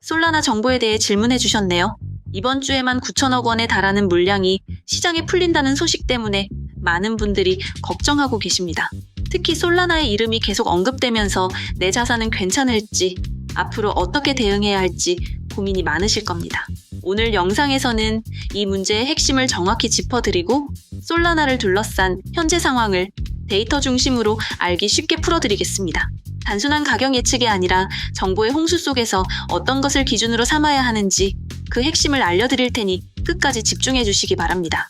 솔라나 정보에 대해 질문해 주셨네요. 이번 주에만 9천억 원에 달하는 물량이 시장에 풀린다는 소식 때문에 많은 분들이 걱정하고 계십니다. 특히 솔라나의 이름이 계속 언급되면서 내 자산은 괜찮을지, 앞으로 어떻게 대응해야 할지 고민이 많으실 겁니다. 오늘 영상에서는 이 문제의 핵심을 정확히 짚어드리고 솔라나를 둘러싼 현재 상황을 데이터 중심으로 알기 쉽게 풀어드리겠습니다. 단순한 가격 예측이 아니라 정보의 홍수 속에서 어떤 것을 기준으로 삼아야 하는지 그 핵심을 알려드릴 테니 끝까지 집중해 주시기 바랍니다.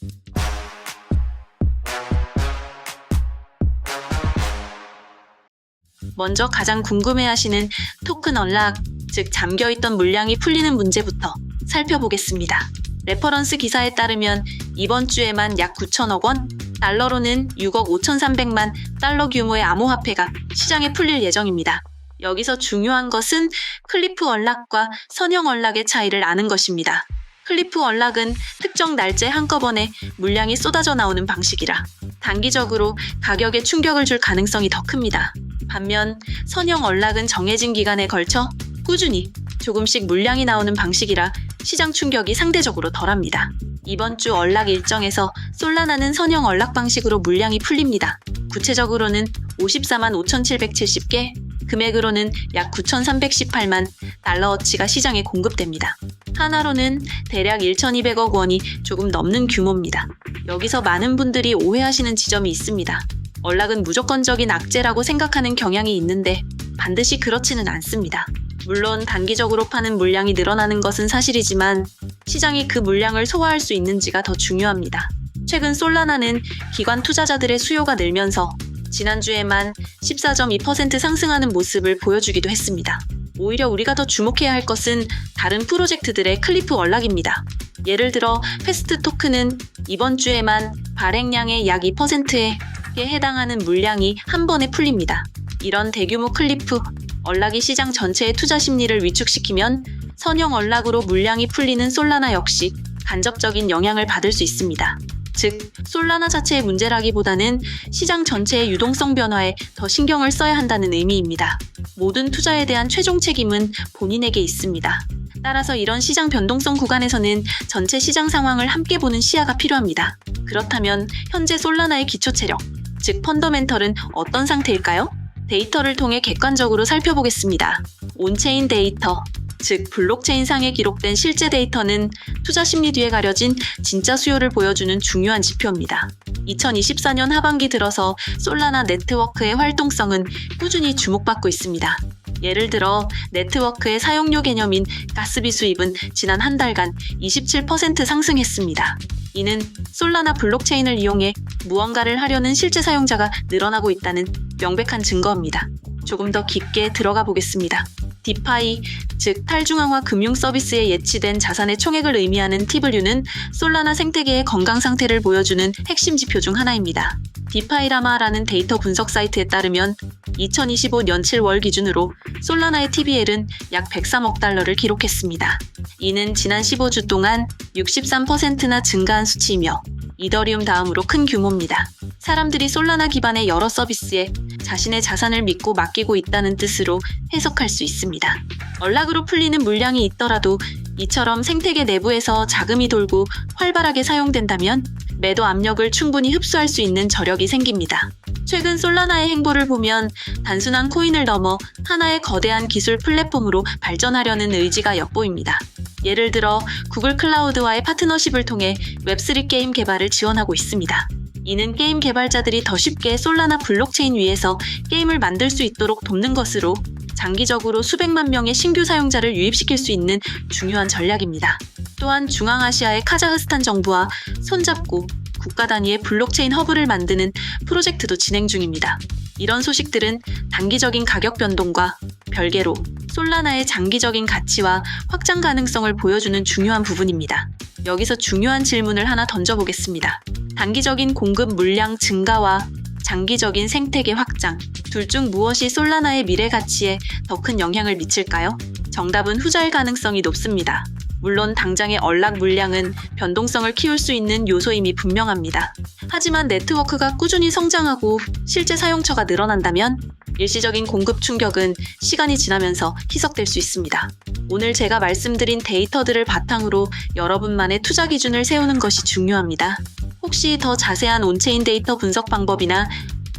먼저 가장 궁금해하시는 토큰 언락, 즉 잠겨있던 물량이 풀리는 문제부터 살펴보겠습니다. 레퍼런스 기사에 따르면 이번 주에만 약 9천억 원, 달러로는 6억 5,300만 달러 규모의 암호화폐가 시장에 풀릴 예정입니다. 여기서 중요한 것은 클리프 언락과 선형 언락의 차이를 아는 것입니다. 클리프 언락은 특정 날짜에 한꺼번에 물량이 쏟아져 나오는 방식이라 단기적으로 가격에 충격을 줄 가능성이 더 큽니다. 반면 선형 언락은 정해진 기간에 걸쳐 꾸준히 조금씩 물량이 나오는 방식이라 시장 충격이 상대적으로 덜합니다. 이번 주 언락 일정에서 솔라나는 선형 언락 방식으로 물량이 풀립니다. 구체적으로는 54만 5,770개, 금액으로는 약 9,318만 달러어치가 시장에 공급됩니다. 하나로는 대략 1,200억 원이 조금 넘는 규모입니다. 여기서 많은 분들이 오해하시는 지점이 있습니다. 언락은 무조건적인 악재라고 생각하는 경향이 있는데 반드시 그렇지는 않습니다. 물론 단기적으로 파는 물량이 늘어나는 것은 사실이지만 시장이 그 물량을 소화할 수 있는지가 더 중요합니다. 최근 솔라나는 기관 투자자들의 수요가 늘면서 지난주에만 14.2% 상승하는 모습을 보여주기도 했습니다. 오히려 우리가 더 주목해야 할 것은 다른 프로젝트들의 클리프 언락입니다. 예를 들어 패스트 토큰은 이번 주에만 발행량의 약 2%에 해당하는 물량이 한 번에 풀립니다. 이런 대규모 클리프 언락이 시장 전체의 투자 심리를 위축시키면 선형 언락으로 물량이 풀리는 솔라나 역시 간접적인 영향을 받을 수 있습니다. 즉, 솔라나 자체의 문제라기보다는 시장 전체의 유동성 변화에 더 신경을 써야 한다는 의미입니다. 모든 투자에 대한 최종 책임은 본인에게 있습니다. 따라서 이런 시장 변동성 구간에서는 전체 시장 상황을 함께 보는 시야가 필요합니다. 그렇다면 현재 솔라나의 기초 체력, 즉 펀더멘털은 어떤 상태일까요? 데이터를 통해 객관적으로 살펴보겠습니다. 온체인 데이터, 즉 블록체인상에 기록된 실제 데이터는 투자 심리 뒤에 가려진 진짜 수요를 보여주는 중요한 지표입니다. 2024년 하반기 들어서 솔라나 네트워크의 활동성은 꾸준히 주목받고 있습니다. 예를 들어 네트워크의 사용료 개념인 가스비 수입은 지난 한 달간 27% 상승했습니다. 이는 솔라나 블록체인을 이용해 무언가를 하려는 실제 사용자가 늘어나고 있다는 명백한 증거입니다. 조금 더 깊게 들어가 보겠습니다. 디파이, 즉 탈중앙화 금융 서비스에 예치된 자산의 총액을 의미하는 TV는 솔라나 생태계의 건강 상태를 보여주는 핵심 지표 중 하나입니다. 디파이라마라는 데이터 분석 사이트에 따르면 2025년 7월 기준으로 솔라나의 TVL은 약 103억 달러를 기록했습니다. 이는 지난 15주 동안 63%나 증가한 수치이며 이더리움 다음으로 큰 규모입니다. 사람들이 솔라나 기반의 여러 서비스에 자신의 자산을 믿고 맡기고 있다는 뜻으로 해석할 수 있습니다. 언락으로 풀리는 물량이 있더라도 이처럼 생태계 내부에서 자금이 돌고 활발하게 사용된다면 매도 압력을 충분히 흡수할 수 있는 저력이 생깁니다. 최근 솔라나의 행보를 보면 단순한 코인을 넘어 하나의 거대한 기술 플랫폼으로 발전하려는 의지가 엿보입니다. 예를 들어 구글 클라우드와의 파트너십을 통해 웹3 게임 개발을 지원하고 있습니다. 이는 게임 개발자들이 더 쉽게 솔라나 블록체인 위에서 게임을 만들 수 있도록 돕는 것으로 장기적으로 수백만 명의 신규 사용자를 유입시킬 수 있는 중요한 전략입니다. 또한 중앙아시아의 카자흐스탄 정부와 손잡고 국가 단위의 블록체인 허브를 만드는 프로젝트도 진행 중입니다. 이런 소식들은 단기적인 가격 변동과 별개로 솔라나의 장기적인 가치와 확장 가능성을 보여주는 중요한 부분입니다. 여기서 중요한 질문을 하나 던져보겠습니다. 단기적인 공급 물량 증가와 장기적인 생태계 확장, 둘 중 무엇이 솔라나의 미래 가치에 더 큰 영향을 미칠까요? 정답은 후자일 가능성이 높습니다. 물론 당장의 언락 물량은 변동성을 키울 수 있는 요소임이 분명합니다. 하지만 네트워크가 꾸준히 성장하고 실제 사용처가 늘어난다면 일시적인 공급 충격은 시간이 지나면서 희석될 수 있습니다. 오늘 제가 말씀드린 데이터들을 바탕으로 여러분만의 투자 기준을 세우는 것이 중요합니다. 혹시 더 자세한 온체인 데이터 분석 방법이나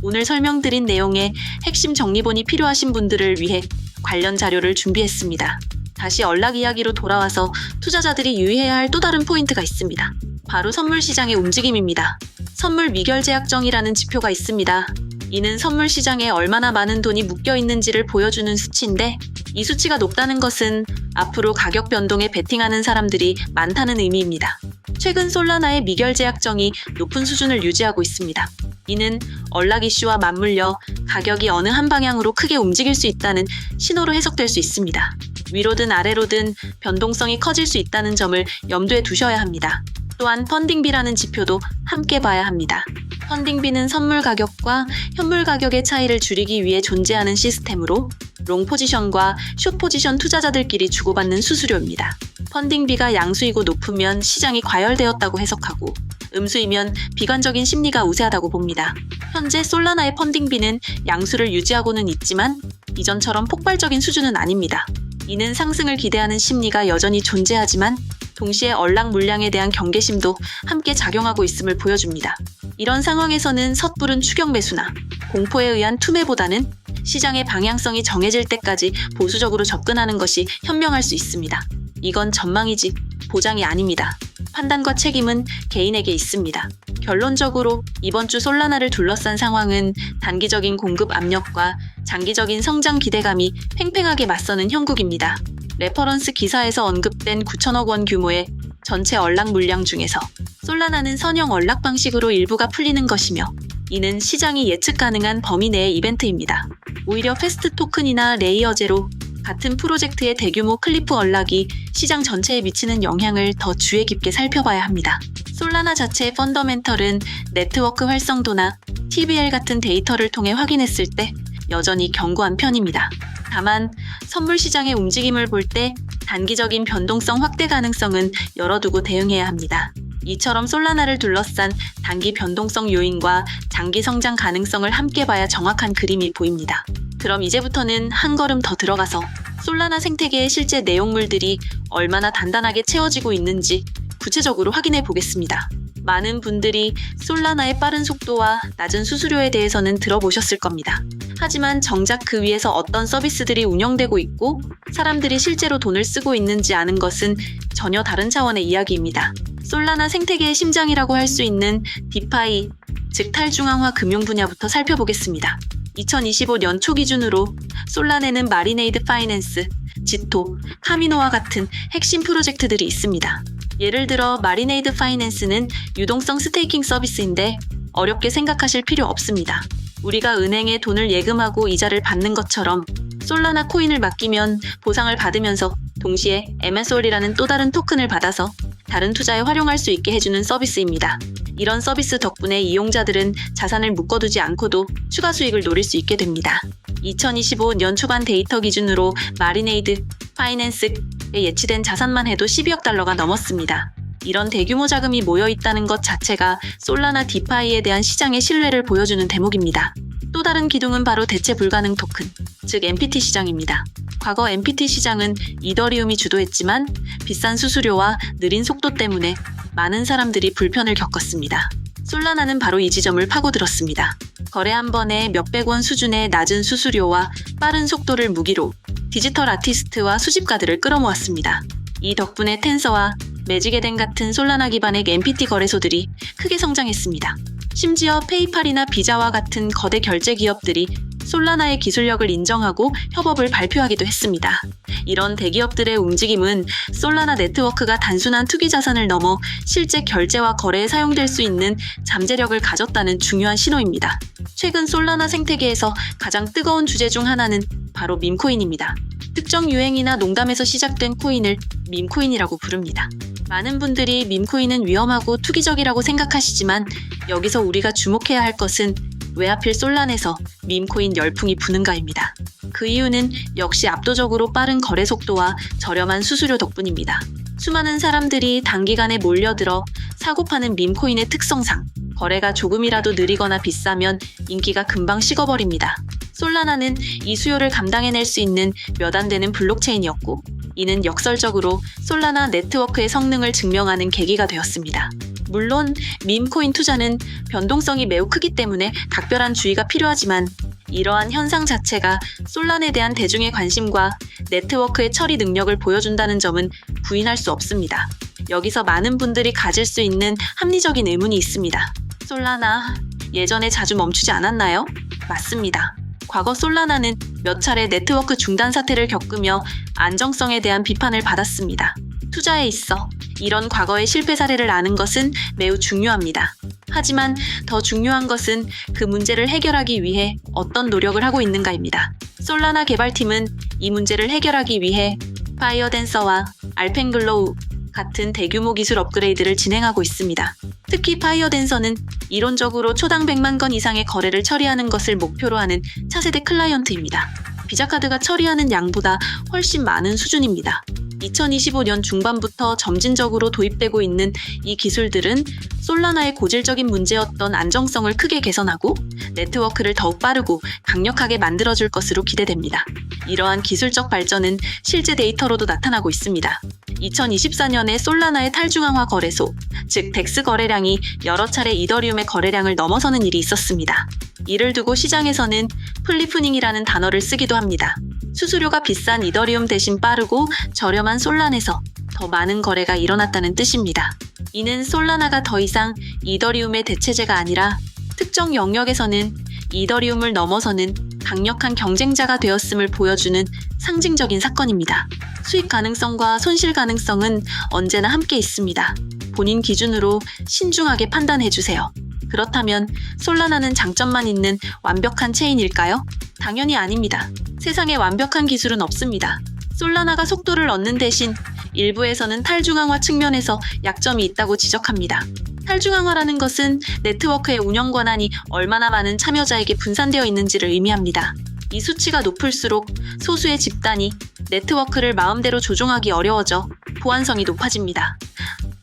오늘 설명드린 내용의 핵심 정리본이 필요하신 분들을 위해 관련 자료를 준비했습니다. 다시 얼락 이야기로 돌아와서 투자자들이 유의해야 할 또 다른 포인트가 있습니다. 바로 선물 시장의 움직임입니다. 선물 미결제약정이라는 지표가 있습니다. 이는 선물 시장에 얼마나 많은 돈이 묶여 있는지를 보여주는 수치인데, 이 수치가 높다는 것은 앞으로 가격 변동에 베팅하는 사람들이 많다는 의미입니다. 최근 솔라나의 미결제약정이 높은 수준을 유지하고 있습니다. 이는 얼락 이슈와 맞물려 가격이 어느 한 방향으로 크게 움직일 수 있다는 신호로 해석될 수 있습니다. 위로든 아래로든 변동성이 커질 수 있다는 점을 염두에 두셔야 합니다. 또한 펀딩비라는 지표도 함께 봐야 합니다. 펀딩비는 선물 가격과 현물 가격의 차이를 줄이기 위해 존재하는 시스템으로 롱 포지션과 숏 포지션 투자자들끼리 주고받는 수수료입니다. 펀딩비가 양수이고 높으면 시장이 과열되었다고 해석하고, 음수이면 비관적인 심리가 우세하다고 봅니다. 현재 솔라나의 펀딩비는 양수를 유지하고는 있지만 이전처럼 폭발적인 수준은 아닙니다. 이는 상승을 기대하는 심리가 여전히 존재하지만 동시에 얼락 물량에 대한 경계심도 함께 작용하고 있음을 보여줍니다. 이런 상황에서는 섣부른 추격 매수나 공포에 의한 투매보다는 시장의 방향성이 정해질 때까지 보수적으로 접근하는 것이 현명할 수 있습니다. 이건 전망이지 보장이 아닙니다. 판단과 책임은 개인에게 있습니다. 결론적으로 이번 주 솔라나를 둘러싼 상황은 단기적인 공급 압력과 장기적인 성장 기대감이 팽팽하게 맞서는 형국입니다. 레퍼런스 기사에서 언급된 9천억 원 규모의 전체 얼락 물량 중에서 솔라나는 선형 얼락 방식으로 일부가 풀리는 것이며, 이는 시장이 예측 가능한 범위 내의 이벤트입니다. 오히려 패스트 토큰이나 레이어제로 같은 프로젝트의 대규모 클리프 얼락이 시장 전체에 미치는 영향을 더 주의 깊게 살펴봐야 합니다. 솔라나 자체의 펀더멘털은 네트워크 활성도나 TVL 같은 데이터를 통해 확인했을 때 여전히 견고한 편입니다. 다만 선물 시장의 움직임을 볼 때 단기적인 변동성 확대 가능성은 열어두고 대응해야 합니다. 이처럼 솔라나를 둘러싼 단기 변동성 요인과 장기 성장 가능성을 함께 봐야 정확한 그림이 보입니다. 그럼 이제부터는 한 걸음 더 들어가서 솔라나 생태계의 실제 내용물들이 얼마나 단단하게 채워지고 있는지 구체적으로 확인해 보겠습니다. 많은 분들이 솔라나의 빠른 속도와 낮은 수수료에 대해서는 들어보셨을 겁니다. 하지만 정작 그 위에서 어떤 서비스들이 운영되고 있고 사람들이 실제로 돈을 쓰고 있는지 아는 것은 전혀 다른 차원의 이야기입니다. 솔라나 생태계의 심장이라고 할 수 있는 디파이, 즉 탈중앙화 금융 분야부터 살펴보겠습니다. 2025년 초 기준으로 솔라나에는 마리네이드 파이낸스, 지토, 카미노와 같은 핵심 프로젝트들이 있습니다. 예를 들어 마리네이드 파이낸스는 유동성 스테이킹 서비스인데 어렵게 생각하실 필요 없습니다. 우리가 은행에 돈을 예금하고 이자를 받는 것처럼 솔라나 코인을 맡기면 보상을 받으면서 동시에 MSOR이라는 또 다른 토큰을 받아서 다른 투자에 활용할 수 있게 해주는 서비스입니다. 이런 서비스 덕분에 이용자들은 자산을 묶어두지 않고도 추가 수익을 노릴 수 있게 됩니다. 2025년 초반 데이터 기준으로 마리네이드 파이낸스에 예치된 자산만 해도 12억 달러가 넘었습니다. 이런 대규모 자금이 모여 있다는 것 자체가 솔라나 디파이에 대한 시장의 신뢰를 보여주는 대목입니다. 또 다른 기둥은 바로 대체 불가능 토큰, 즉 MPT 시장입니다. 과거 MPT 시장은 이더리움이 주도했지만 비싼 수수료와 느린 속도 때문에 많은 사람들이 불편을 겪었습니다. 솔라나는 바로 이 지점을 파고들었습니다. 거래 한 번에 몇백 원 수준의 낮은 수수료와 빠른 속도를 무기로 디지털 아티스트와 수집가들을 끌어모았습니다. 이 덕분에 텐서와 매직에덴 같은 솔라나 기반의 MPT 거래소들이 크게 성장했습니다. 심지어 페이팔이나 비자와 같은 거대 결제 기업들이 솔라나의 기술력을 인정하고 협업을 발표하기도 했습니다. 이런 대기업들의 움직임은 솔라나 네트워크가 단순한 투기 자산을 넘어 실제 결제와 거래에 사용될 수 있는 잠재력을 가졌다는 중요한 신호입니다. 최근 솔라나 생태계에서 가장 뜨거운 주제 중 하나는 바로 밈코인입니다. 특정 유행이나 농담에서 시작된 코인을 밈코인이라고 부릅니다. 많은 분들이 밈코인은 위험하고 투기적이라고 생각하시지만 여기서 우리가 주목해야 할 것은 왜 하필 솔라나에서 밈코인 열풍이 부는가입니다. 그 이유는 역시 압도적으로 빠른 거래 속도와 저렴한 수수료 덕분입니다. 수많은 사람들이 단기간에 몰려들어 사고 파는 밈코인의 특성상 거래가 조금이라도 느리거나 비싸면 인기가 금방 식어버립니다. 솔라나는 이 수요를 감당해낼 수 있는 몇 안 되는 블록체인이었고, 이는 역설적으로 솔라나 네트워크의 성능을 증명하는 계기가 되었습니다. 물론 밈코인 투자는 변동성이 매우 크기 때문에 각별한 주의가 필요하지만, 이러한 현상 자체가 솔란에 대한 대중의 관심과 네트워크의 처리 능력을 보여준다는 점은 부인할 수 없습니다. 여기서 많은 분들이 가질 수 있는 합리적인 의문이 있습니다. 솔라나, 예전에 자주 멈추지 않았나요? 맞습니다. 과거 솔라나는 몇 차례 네트워크 중단 사태를 겪으며 안정성에 대한 비판을 받았습니다. 투자에 있어 이런 과거의 실패 사례를 아는 것은 매우 중요합니다. 하지만 더 중요한 것은 그 문제를 해결하기 위해 어떤 노력을 하고 있는가입니다. 솔라나 개발팀은 이 문제를 해결하기 위해 파이어댄서와 알펜글로우 같은 대규모 기술 업그레이드를 진행하고 있습니다. 특히 파이어댄서는 이론적으로 초당 100만 건 이상의 거래를 처리하는 것을 목표로 하는 차세대 클라이언트입니다. 비자카드가 처리하는 양보다 훨씬 많은 수준입니다. 2025년 중반부터 점진적으로 도입되고 있는 이 기술들은 솔라나의 고질적인 문제였던 안정성을 크게 개선하고 네트워크를 더욱 빠르고 강력하게 만들어줄 것으로 기대됩니다. 이러한 기술적 발전은 실제 데이터로도 나타나고 있습니다. 2024년에 솔라나의 탈중앙화 거래소, 즉 덱스 거래량이 여러 차례 이더리움의 거래량을 넘어서는 일이 있었습니다. 이를 두고 시장에서는 플리프닝이라는 단어를 쓰기도 합니다. 수수료가 비싼 이더리움 대신 빠르고 저렴한 솔란에서 더 많은 거래가 일어났다는 뜻입니다. 이는 솔라나가 더 이상 이더리움의 대체제가 아니라 특정 영역에서는 이더리움을 넘어서는 강력한 경쟁자가 되었음을 보여주는 상징적인 사건입니다. 수익 가능성과 손실 가능성은 언제나 함께 있습니다. 본인 기준으로 신중하게 판단해주세요. 그렇다면 솔라나는 장점만 있는 완벽한 체인일까요? 당연히 아닙니다. 세상에 완벽한 기술은 없습니다. 솔라나가 속도를 얻는 대신 일부에서는 탈중앙화 측면에서 약점이 있다고 지적합니다. 탈중앙화라는 것은 네트워크의 운영 권한이 얼마나 많은 참여자에게 분산되어 있는지를 의미합니다. 이 수치가 높을수록 소수의 집단이 네트워크를 마음대로 조종하기 어려워져 보안성이 높아집니다.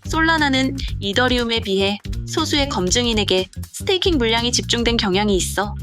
솔라나는 이더리움에 비해 소수의 검증인에게 스테이킹 물량이 집중된 경향이 있어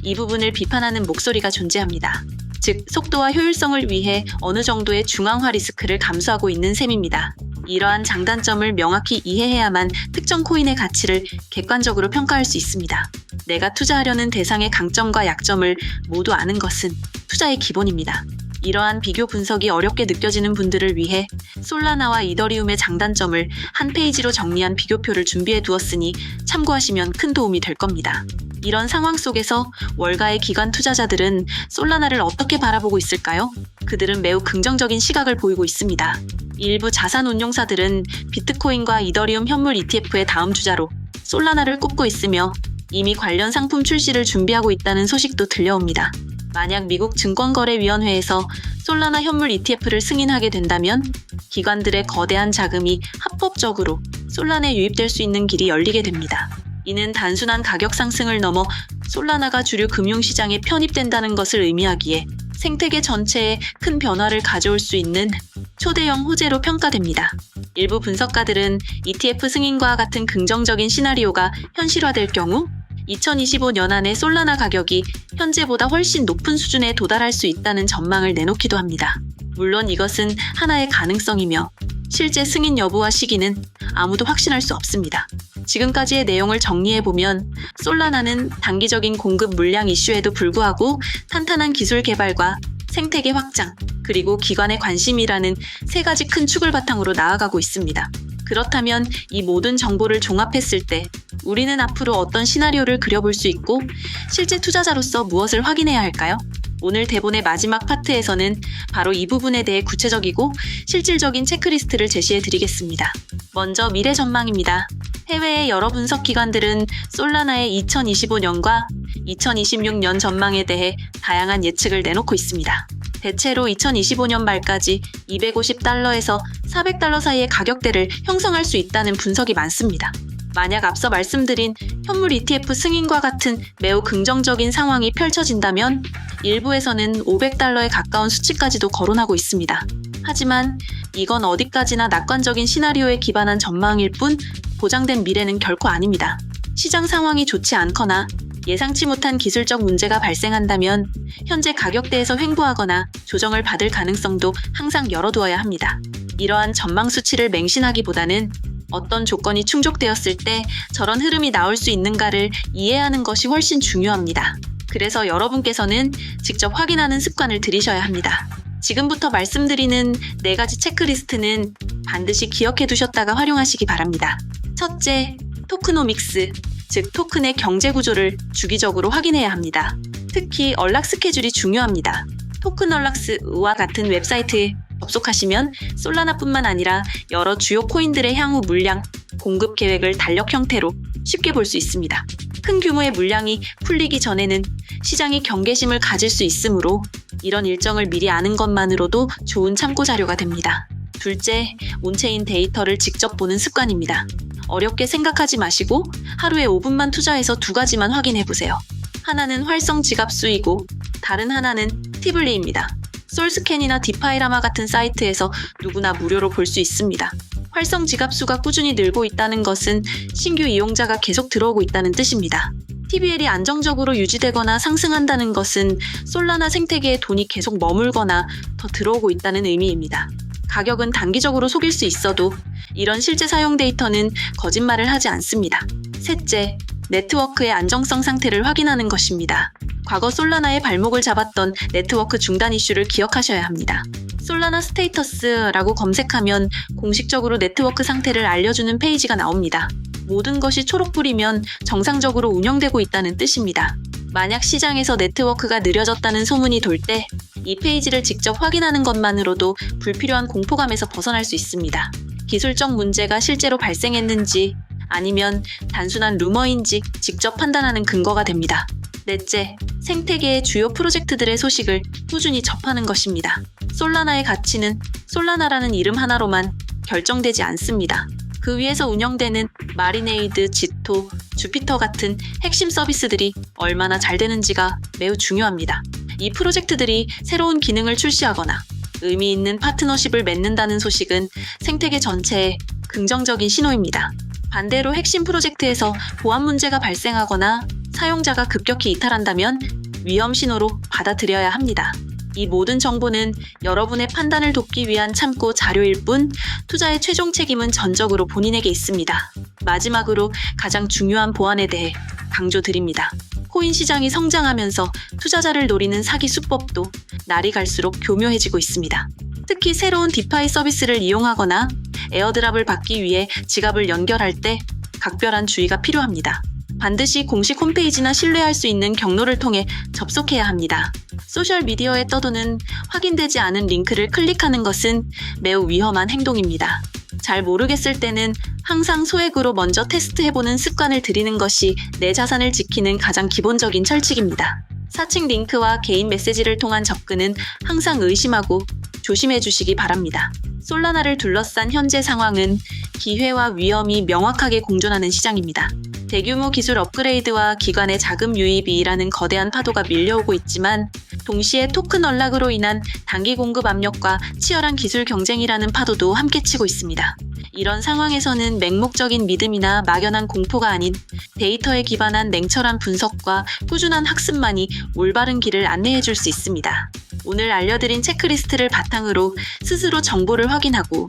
이 부분을 비판하는 목소리가 존재합니다. 즉, 속도와 효율성을 위해 어느 정도의 중앙화 리스크를 감수하고 있는 셈입니다. 이러한 장단점을 명확히 이해해야만 특정 코인의 가치를 객관적으로 평가할 수 있습니다. 내가 투자하려는 대상의 강점과 약점을 모두 아는 것은 투자의 기본입니다. 이러한 비교 분석이 어렵게 느껴지는 분들을 위해 솔라나와 이더리움의 장단점을 한 페이지로 정리한 비교표를 준비해 두었으니 참고하시면 큰 도움이 될 겁니다. 이런 상황 속에서 월가의 기관 투자자들은 솔라나를 어떻게 바라보고 있을까요? 그들은 매우 긍정적인 시각을 보이고 있습니다. 일부 자산운용사들은 비트코인과 이더리움 현물 ETF의 다음 주자로 솔라나를 꼽고 있으며 이미 관련 상품 출시를 준비하고 있다는 소식도 들려옵니다. 만약 미국 증권거래위원회에서 솔라나 현물 ETF를 승인하게 된다면 기관들의 거대한 자금이 합법적으로 솔라나에 유입될 수 있는 길이 열리게 됩니다. 이는 단순한 가격 상승을 넘어 솔라나가 주류 금융시장에 편입된다는 것을 의미하기에 생태계 전체에 큰 변화를 가져올 수 있는 초대형 호재로 평가됩니다. 일부 분석가들은 ETF 승인과 같은 긍정적인 시나리오가 현실화될 경우 2025년 안에 솔라나 가격이 현재보다 훨씬 높은 수준에 도달할 수 있다는 전망을 내놓기도 합니다. 물론 이것은 하나의 가능성이며 실제 승인 여부와 시기는 아무도 확신할 수 없습니다. 지금까지의 내용을 정리해보면 솔라나는 단기적인 공급 물량 이슈에도 불구하고 탄탄한 기술 개발과 생태계 확장, 그리고 기관의 관심이라는 세 가지 큰 축을 바탕으로 나아가고 있습니다. 그렇다면 이 모든 정보를 종합했을 때 우리는 앞으로 어떤 시나리오를 그려볼 수 있고 실제 투자자로서 무엇을 확인해야 할까요? 오늘 대본의 마지막 파트에서는 바로 이 부분에 대해 구체적이고 실질적인 체크리스트를 제시해 드리겠습니다. 먼저 미래 전망입니다. 해외의 여러 분석 기관들은 솔라나의 2025년과 2026년 전망에 대해 다양한 예측을 내놓고 있습니다. 대체로 2025년 말까지 $250에서 $400 사이의 가격대를 형성할 수 있다는 분석이 많습니다. 만약 앞서 말씀드린 현물 ETF 승인과 같은 매우 긍정적인 상황이 펼쳐진다면 일부에서는 $500에 가까운 수치까지도 거론하고 있습니다. 하지만 이건 어디까지나 낙관적인 시나리오에 기반한 전망일 뿐 보장된 미래는 결코 아닙니다. 시장 상황이 좋지 않거나 예상치 못한 기술적 문제가 발생한다면 현재 가격대에서 횡보하거나 조정을 받을 가능성도 항상 열어두어야 합니다. 이러한 전망 수치를 맹신하기보다는 어떤 조건이 충족되었을 때 저런 흐름이 나올 수 있는가를 이해하는 것이 훨씬 중요합니다. 그래서 여러분께서는 직접 확인하는 습관을 들이셔야 합니다. 지금부터 말씀드리는 4가지 체크리스트는 반드시 기억해 두셨다가 활용하시기 바랍니다. 첫째, 토크노믹스, 즉 토큰의 경제 구조를 주기적으로 확인해야 합니다. 특히 언락 스케줄이 중요합니다. 토큰언락스와 같은 웹사이트에 접속하시면 솔라나뿐만 아니라 여러 주요 코인들의 향후 물량, 공급 계획을 달력 형태로 쉽게 볼 수 있습니다. 큰 규모의 물량이 풀리기 전에는 시장이 경계심을 가질 수 있으므로 이런 일정을 미리 아는 것만으로도 좋은 참고 자료가 됩니다. 둘째, 온체인 데이터를 직접 보는 습관입니다. 어렵게 생각하지 마시고 하루에 5분만 투자해서 2가지만 확인해 보세요. 하나는 활성 지갑수이고 다른 하나는 티블리입니다. 솔스캔이나 디파이라마 같은 사이트에서 누구나 무료로 볼 수 있습니다. 활성 지갑수가 꾸준히 늘고 있다는 것은 신규 이용자가 계속 들어오고 있다는 뜻입니다. TBL이 안정적으로 유지되거나 상승한다는 것은 솔라나 생태계에 돈이 계속 머물거나 더 들어오고 있다는 의미입니다. 가격은 단기적으로 속일 수 있어도 이런 실제 사용 데이터는 거짓말을 하지 않습니다. 셋째, 네트워크의 안정성 상태를 확인하는 것입니다. 과거 솔라나의 발목을 잡았던 네트워크 중단 이슈를 기억하셔야 합니다. 솔라나 스테이터스라고 검색하면 공식적으로 네트워크 상태를 알려주는 페이지가 나옵니다. 모든 것이 초록불이면 정상적으로 운영되고 있다는 뜻입니다. 만약 시장에서 네트워크가 느려졌다는 소문이 돌 때 이 페이지를 직접 확인하는 것만으로도 불필요한 공포감에서 벗어날 수 있습니다. 기술적 문제가 실제로 발생했는지 아니면 단순한 루머인지 직접 판단하는 근거가 됩니다. 넷째, 생태계의 주요 프로젝트들의 소식을 꾸준히 접하는 것입니다. 솔라나의 가치는 솔라나라는 이름 하나로만 결정되지 않습니다. 그 위에서 운영되는 마리네이드, 지토, 주피터 같은 핵심 서비스들이 얼마나 잘 되는지가 매우 중요합니다. 이 프로젝트들이 새로운 기능을 출시하거나 의미 있는 파트너십을 맺는다는 소식은 생태계 전체에 긍정적인 신호입니다. 반대로 핵심 프로젝트에서 보안 문제가 발생하거나 사용자가 급격히 이탈한다면 위험 신호로 받아들여야 합니다. 이 모든 정보는 여러분의 판단을 돕기 위한 참고 자료일 뿐 투자의 최종 책임은 전적으로 본인에게 있습니다. 마지막으로 가장 중요한 보안에 대해 강조드립니다. 코인 시장이 성장하면서 투자자를 노리는 사기 수법도 날이 갈수록 교묘해지고 있습니다. 특히 새로운 디파이 서비스를 이용하거나 에어드랍을 받기 위해 지갑을 연결할 때 각별한 주의가 필요합니다. 반드시 공식 홈페이지나 신뢰할 수 있는 경로를 통해 접속해야 합니다. 소셜미디어에 떠도는 확인되지 않은 링크를 클릭하는 것은 매우 위험한 행동입니다. 잘 모르겠을 때는 항상 소액으로 먼저 테스트해보는 습관을 들이는 것이 내 자산을 지키는 가장 기본적인 철칙입니다. 사칭 링크와 개인 메시지를 통한 접근은 항상 의심하고 조심해 주시기 바랍니다. 솔라나를 둘러싼 현재 상황은 기회와 위험이 명확하게 공존하는 시장입니다. 대규모 기술 업그레이드와 기관의 자금 유입이 일하는 거대한 파도가 밀려오고 있지만 동시에 토큰 언락으로 인한 단기 공급 압력과 치열한 기술 경쟁이라는 파도도 함께 치고 있습니다. 이런 상황에서는 맹목적인 믿음이나 막연한 공포가 아닌 데이터에 기반한 냉철한 분석과 꾸준한 학습만이 올바른 길을 안내해 줄 수 있습니다. 오늘 알려드린 체크리스트를 바탕으로 스스로 정보를 확인하고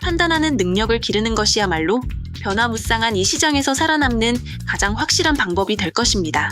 판단하는 능력을 기르는 것이야말로 변화무쌍한 이 시장에서 살아남는 가장 확실한 방법이 될 것입니다.